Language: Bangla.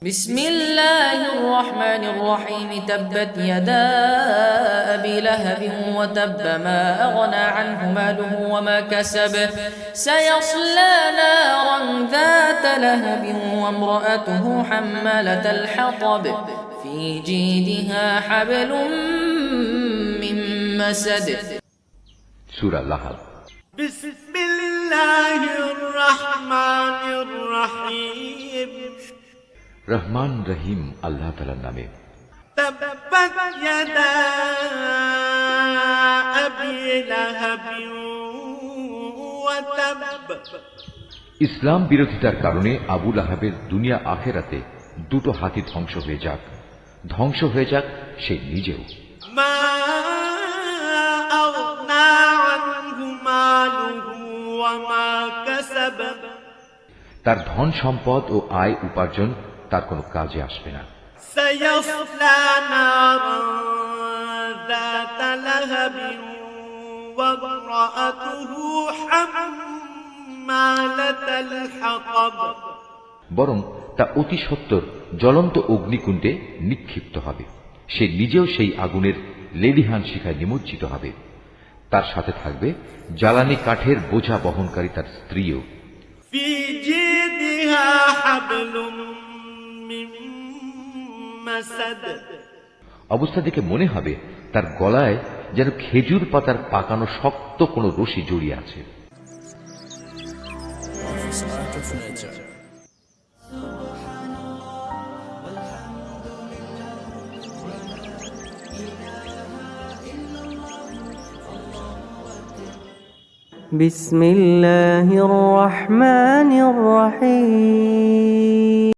بسم الله الرحمن الرحيم تبت يدا أبي لهب وتب ما أغنى عنه ماله وما كسب سيصلى نارا ذات لهب وامرأته حمالة الحطب في جيدها حبل من مسد سورة لهب بسم الله الرحمن الرحيم রহমান রহিম আল্লাহ তাআলার নামে। تبت يدا أبي لهب وتب ইসলাম বিরোধিতার কারণে আবু লাহাবের দুনিয়া আখেরাতে দুটো হাতি ধ্বংস হয়ে যাক সে নিজেও। ما أغنى عنه ماله وما كسب তার ধন সম্পদ ও আয় উপার্জন তার কোনো কাজে আসবে না। سيصلى نارا ذات لهب وامرأته حمالة الحطب বরং তা অতি সত্বর জ্বলন্ত অগ্নিকুণ্ডে নিক্ষিপ্ত হবে, সে নিজেও সেই আগুনের লেলিহান শিখায় নিমজ্জিত হবে। তার সাথে থাকবে জ্বালানি কাঠের বোঝা বহনকারী তার স্ত্রীও। في جيدها حبل من مسد অবস্থা দেখে মনে হবে তার গলায় যেন খেজুর পাতার পাকানো শক্ত কোনো রশি জড়িয়ে আছে। بسم الله الرحمن الرحيم